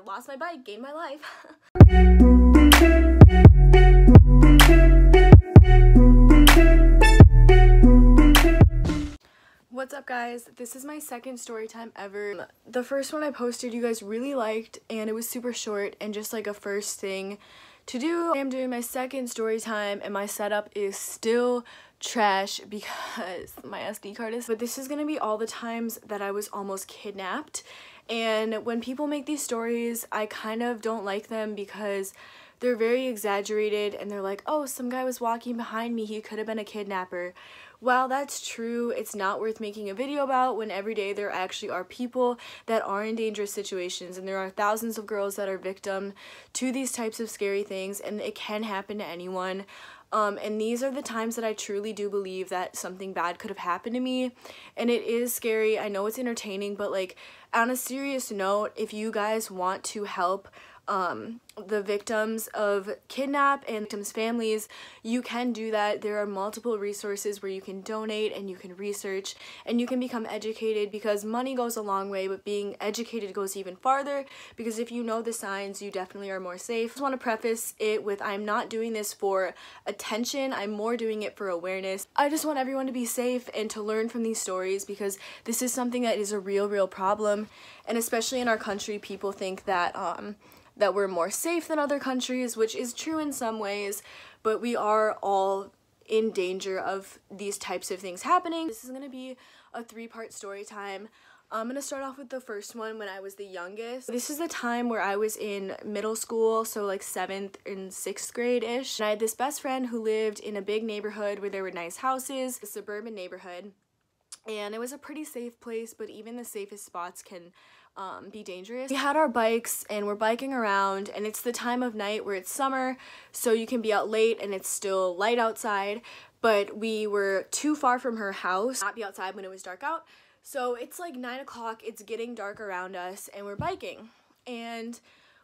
Lost my bike, gained my life. What's up guys? This is my second story time ever. The first one I posted you guys really liked and it was super short and just like a first thing to do. I am doing my second story time and my setup is still trash because my SD card is, but this is gonna be all the times that I was almost kidnapped. And when people make these stories, I kind of don't like them because they're very exaggerated and they're like, oh, some guy was walking behind me, he could have been a kidnapper. While that's true, it's not worth making a video about when every day there actually are people that are in dangerous situations, and there are thousands of girls that are victim to these types of scary things, and it can happen to anyone. And these are the times that I truly do believe that something bad could have happened to me, and it is scary. I know it's entertaining, but like on a serious note, if you guys want to help the victims of kidnap and victims' families, you can do that. There are multiple resources where you can donate and you can research and you can become educated, because money goes a long way, but being educated goes even farther, because if you know the signs, you definitely are more safe. I just want to preface it with, I'm not doing this for attention, I'm more doing it for awareness. I just want everyone to be safe and to learn from these stories, because this is something that is a real problem, and especially in our country, people think that that we're more safe than other countries, which is true in some ways, but we are all in danger of these types of things happening. This is going to be a 3-part story time. I'm going to start off with the first one when I was the youngest. This is the time where I was in middle school, so like 7th and 6th grade-ish. I had this best friend who lived in a big neighborhood where there were nice houses, a suburban neighborhood, and it was a pretty safe place, but even the safest spots can be dangerous. We had our bikes and we're biking around, and it's the time of night where it's summer, so you can be out late and it's still light outside, but we were too far from her house to not be outside when it was dark out. So it's like 9 o'clock, it's getting dark around us, and we're biking, and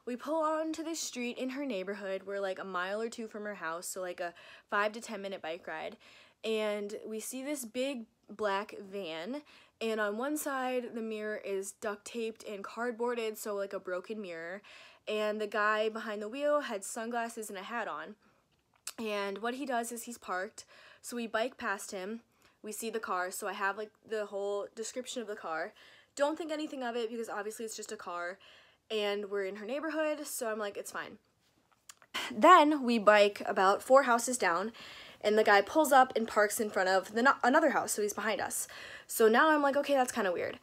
we pull onto this street in her neighborhood. We're like a mile or two from her house, so like a 5 to 10 minute bike ride, and we see this big black van, and on one side the mirror is duct taped and cardboarded, so like a broken mirror, and the guy behind the wheel had sunglasses and a hat on. And what he does is he's parked, so we bike past him, we see the car, so I have like the whole description of the car. Don't think anything of it because obviously it's just a car, and we're in her neighborhood, so I'm like, it's fine. Then we bike about 4 houses down, and the guy pulls up and parks in front of another house, so he's behind us. So now I'm like, okay, that's kind of weird.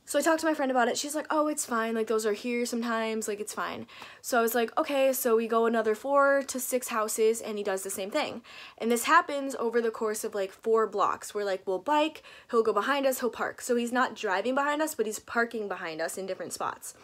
So I talked to my friend about it. She's like, oh, it's fine, like those are here sometimes, like it's fine. So I was like, okay, so we go another 4 to 6 houses and he does the same thing. And this happens over the course of like 4 blocks. We're like, we'll bike, he'll go behind us, he'll park. So he's not driving behind us, but he's parking behind us in different spots.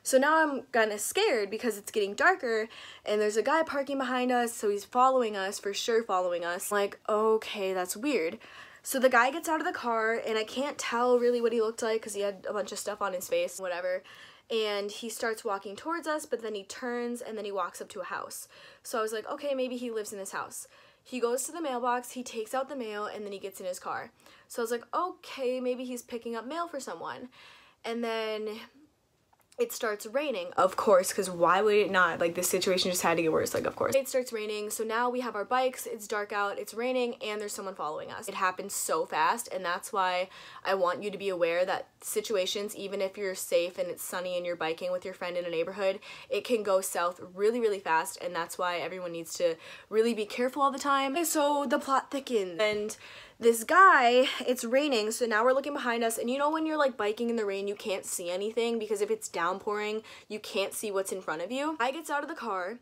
So now I'm kind of scared because it's getting darker and there's a guy parking behind us, so he's following us, for sure following us. I'm like, okay, that's weird. So the guy gets out of the car, and I can't tell really what he looked like because he had a bunch of stuff on his face, whatever. And he starts walking towards us, but then he turns and then he walks up to a house. So I was like, okay, maybe he lives in this house. He goes to the mailbox, he takes out the mail, and then he gets in his car. So I was like, okay, maybe he's picking up mail for someone. And then it starts raining, of course, because why would it not? Like, this situation just had to get worse, like, of course. It starts raining, so now we have our bikes, it's dark out, it's raining, and there's someone following us. It happens so fast, and that's why I want you to be aware that situations, even if you're safe and it's sunny and you're biking with your friend in a neighborhood, it can go south really fast, and that's why everyone needs to really be careful all the time. And so the plot thickens, and this guy, it's raining, so now we're looking behind us, and you know when you're like biking in the rain, you can't see anything because if it's downpouring, you can't see what's in front of you. I gets out of the car,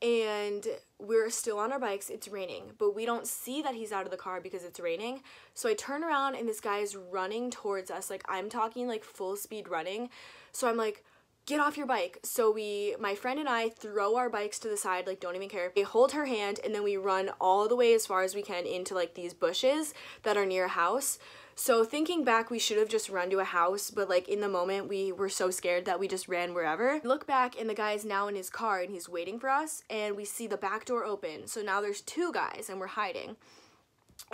and we're still on our bikes, it's raining, but we don't see that he's out of the car because it's raining. So I turn around, and this guy is running towards us, like I'm talking like full speed running. So I'm like, get off your bike. So my friend and I throw our bikes to the side, like don't even care. We hold her hand, and then we run all the way as far as we can into like these bushes that are near a house. So thinking back, we should have just run to a house, but like in the moment we were so scared that we just ran wherever. We look back, and the guy is now in his car and he's waiting for us, and we see the back door open. So now there's 2 guys and we're hiding.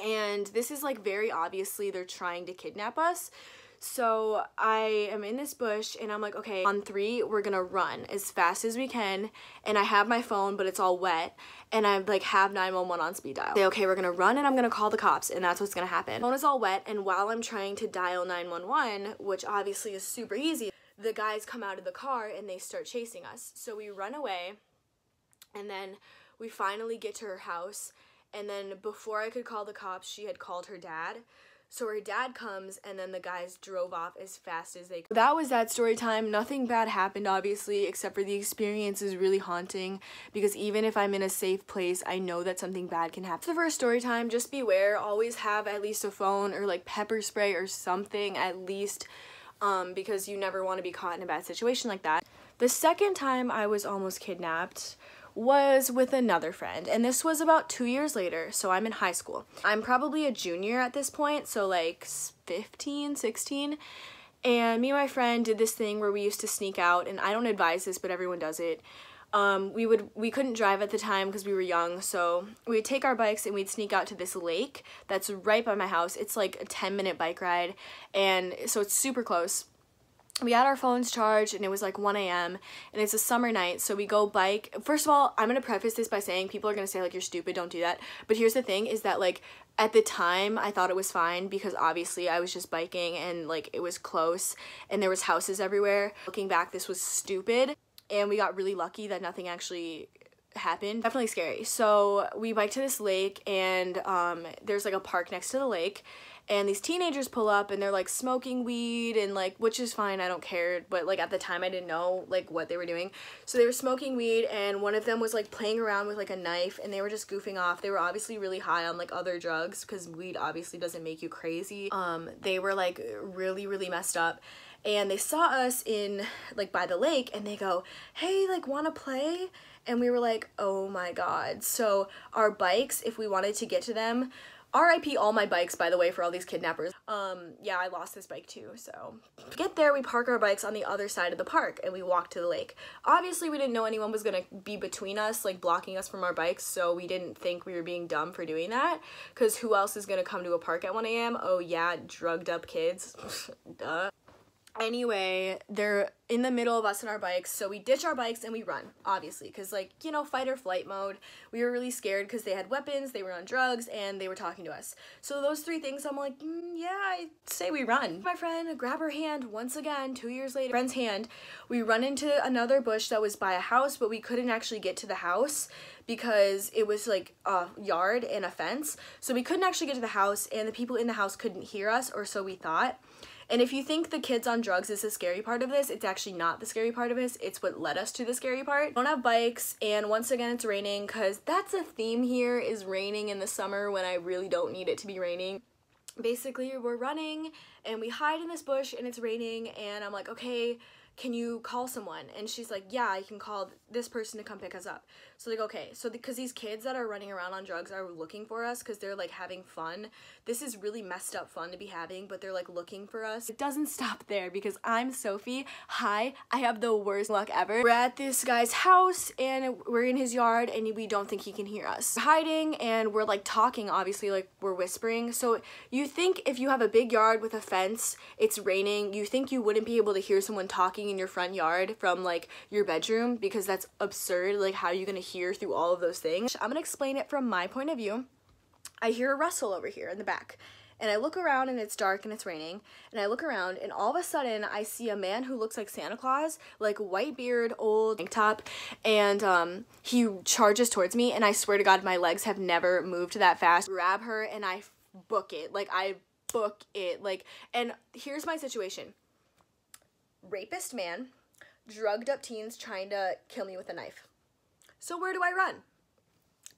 And this is like very obviously they're trying to kidnap us. So I am in this bush and I'm like, okay, on 3, we're gonna run as fast as we can. And I have my phone, but it's all wet. And I like have 911 on speed dial. Say, okay, we're gonna run and I'm gonna call the cops, and that's what's gonna happen. Phone is all wet, and while I'm trying to dial 911, which obviously is super easy, the guys come out of the car and they start chasing us. So we run away, and then we finally get to her house. And then before I could call the cops, she had called her dad. So her dad comes, and then the guys drove off as fast as they could. That was that story time. Nothing bad happened, obviously, except for the experience is really haunting, because even if I'm in a safe place, I know that something bad can happen. For the first story time, just beware. Always have at least a phone or like pepper spray or something at least, because you never want to be caught in a bad situation like that. The second time I was almost kidnapped was with another friend, and this was about 2 years later, so I'm in high school. I'm probably a junior at this point, so like 15, 16, and me and my friend did this thing where we used to sneak out, and I don't advise this, but everyone does it. We couldn't drive at the time because we were young, so we'd take our bikes and we'd sneak out to this lake that's right by my house. It's like a 10-minute bike ride, and so it's super close. We had our phones charged, and it was like 1 a.m. and it's a summer night, so we go bike. First of all, I'm gonna preface this by saying people are gonna say like, you're stupid, don't do that. But here's the thing, is that like at the time I thought it was fine, because obviously I was just biking and like it was close and there was houses everywhere. Looking back, this was stupid, and we got really lucky that nothing actually happened. Definitely scary. So we bike to this lake, and there's like a park next to the lake, and these teenagers pull up and they're like smoking weed, and like, which is fine, I don't care, but like at the time I didn't know like what they were doing. So they were smoking weed, and one of them was like playing around with like a knife, and they were just goofing off. They were obviously really high on like other drugs, because weed obviously doesn't make you crazy. They were like really messed up, and they saw us in like by the lake, and they go, hey, like wanna play? And we were like, oh my god. So our bikes, if we wanted to get to them, RIP all my bikes, by the way, for all these kidnappers. Yeah, I lost this bike too, so. To get there, we park our bikes on the other side of the park, and we walk to the lake. Obviously, we didn't know anyone was gonna be between us, like blocking us from our bikes, so we didn't think we were being dumb for doing that, because who else is gonna come to a park at 1 a.m.? Oh yeah, drugged up kids. Duh. Anyway, they're in the middle of us and our bikes, so we ditch our bikes and we run, obviously, because like, you know, fight or flight mode. We were really scared because they had weapons, they were on drugs, and they were talking to us. So those 3 things, I'm like, yeah, I'd say we run. My friend, grab her hand once again, 2 years later, friend's hand. We run into another bush that was by a house, but we couldn't actually get to the house because it was like a yard and a fence. So we couldn't actually get to the house, and the people in the house couldn't hear us, or so we thought. And if you think the kids on drugs is the scary part of this, it's actually not the scary part of this. It's what led us to the scary part. We don't have bikes, and once again it's raining, because that's a theme here, is raining in the summer when I really don't need it to be raining. Basically, we're running and we hide in this bush and it's raining, and I'm like, okay, can you call someone? And she's like, yeah, I can call this person to come pick us up. So like, okay, so because these kids that are running around on drugs are looking for us because they're like having fun. This is really messed up fun to be having, but they're like looking for us. It doesn't stop there, because I'm Sophie. Hi, I have the worst luck ever. We're at this guy's house and we're in his yard, and we don't think he can hear us. We're hiding, and we're like talking, obviously, like we're whispering. So you think if you have a big yard with a fence, it's raining, you think you wouldn't be able to hear someone talking in your front yard from like your bedroom, because that's absurd. Like, how are you gonna hear through all of those things? I'm gonna explain it from my point of view. I hear a rustle over here in the back, and I look around and it's dark and it's raining, and I look around and all of a sudden I see a man who looks like Santa Claus, like white beard, old tank top, and he charges towards me, and I swear to God my legs have never moved that fast. Grab her and I book it, and here's my situation. Rapist man, drugged up teens trying to kill me with a knife. So where do I run?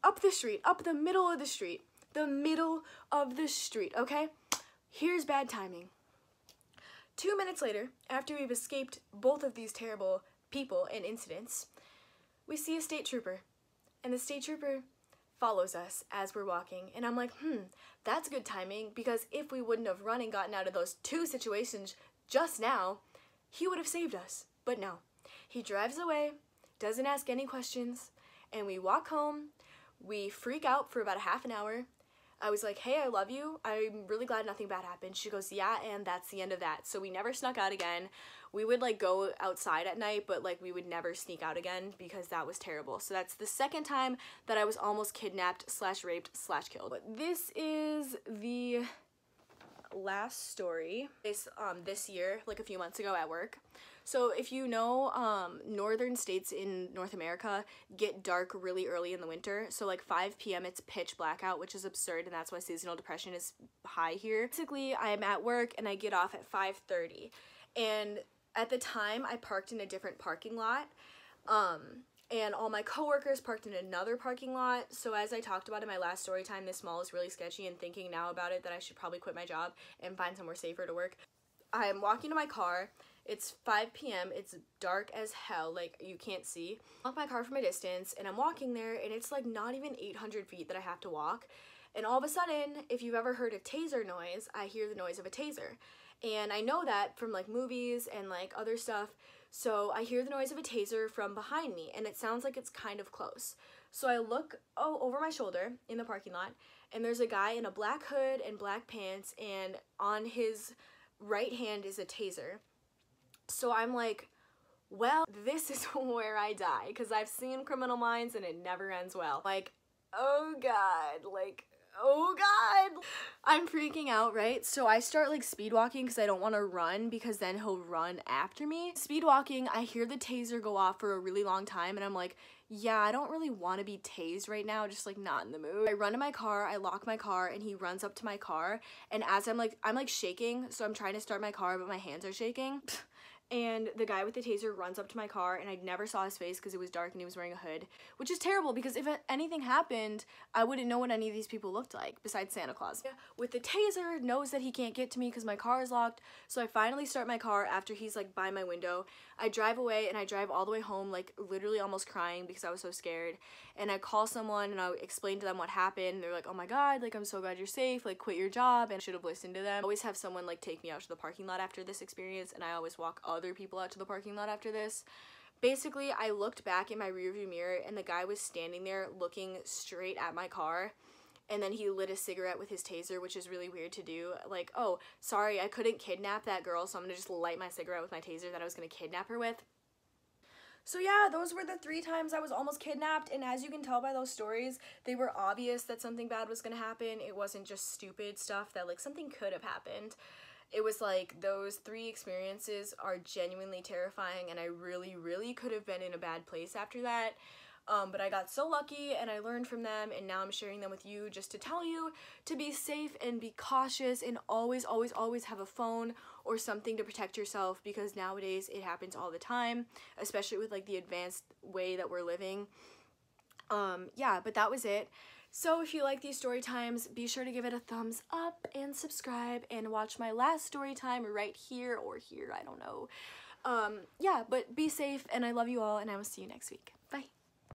Up the street, up the middle of the street. The middle of the street, okay? Here's bad timing. 2 minutes later, after we've escaped both of these terrible people and incidents, we see a state trooper, and the state trooper follows us as we're walking, and I'm like, that's good timing, because if we wouldn't have run and gotten out of those 2 situations just now, he would have saved us. But no, he drives away, doesn't ask any questions, and we walk home. We freak out for about a half an hour. I was like, hey, I love you. I'm really glad nothing bad happened. She goes, yeah, and that's the end of that. So we never snuck out again. We would like go outside at night, but like we would never sneak out again because that was terrible. So that's the second time that I was almost kidnapped slash raped slash killed. But this is the last story this year, like a few months ago at work. So if you know, northern states in North America get dark really early in the winter. So like 5 p.m. it's pitch blackout, which is absurd, and that's why seasonal depression is high here. Basically, I am at work and I get off at 5:30, and at the time I parked in a different parking lot. And all my coworkers parked in another parking lot. So as I talked about in my last story time, this mall is really sketchy, and thinking now about it that I should probably quit my job and find somewhere safer to work. I'm walking to my car. It's 5 p.m. It's dark as hell, like you can't see. I walk my car from a distance and I'm walking there, and it's like not even 800 feet that I have to walk. And all of a sudden, if you've ever heard a taser noise, I hear the noise of a taser. And I know that from like movies and like other stuff. So I hear the noise of a taser from behind me, and it sounds like it's kind of close. So I look over my shoulder in the parking lot, and there's a guy in a black hood and black pants, and on his right hand is a taser. So I'm like, well, this is where I die, because I've seen Criminal Minds and it never ends well. Like, oh God, like, oh God. I'm freaking out, right? So I start like speed walking because I don't want to run, because then he'll run after me. Speed walking, I hear the taser go off for a really long time, and I'm like, yeah, I don't really want to be tased right now, just like not in the mood. I run to my car, I lock my car, and he runs up to my car, and as I'm like shaking, so I'm trying to start my car, but my hands are shaking. And the guy with the taser runs up to my car, and I never saw his face because it was dark and he was wearing a hood, which is terrible because if anything happened, I wouldn't know what any of these people looked like besides Santa Claus. Yeah. With the taser, knows that he can't get to me because my car is locked, so I finally start my car after he's like by my window. I drive away, and I drive all the way home, like literally almost crying because I was so scared. And I call someone and I explain to them what happened. They're like, oh my God, like I'm so glad you're safe, like quit your job, and I should have listened to them. I always have someone like take me out to the parking lot after this experience, and I always walk other people out to the parking lot after this. Basically, I looked back in my rearview mirror, and the guy was standing there looking straight at my car, and then he lit a cigarette with his taser, which is really weird to do. Like, oh, sorry, I couldn't kidnap that girl, so I'm gonna just light my cigarette with my taser that I was gonna kidnap her with. So yeah, those were the 3 times I was almost kidnapped, and as you can tell by those stories, they were obvious that something bad was gonna happen. It wasn't just stupid stuff that like something could have happened. It was like those 3 experiences are genuinely terrifying, and I really could have been in a bad place after that. But I got so lucky, and I learned from them, and now I'm sharing them with you just to tell you to be safe and be cautious, and always have a phone or something to protect yourself, because nowadays it happens all the time, especially with like the advanced way that we're living. Yeah, but that was it. So if you like these story times, be sure to give it a thumbs up and subscribe and watch my last story time right here or here, I don't know. Yeah, but be safe, and I love you all, and I will see you next week. Bye.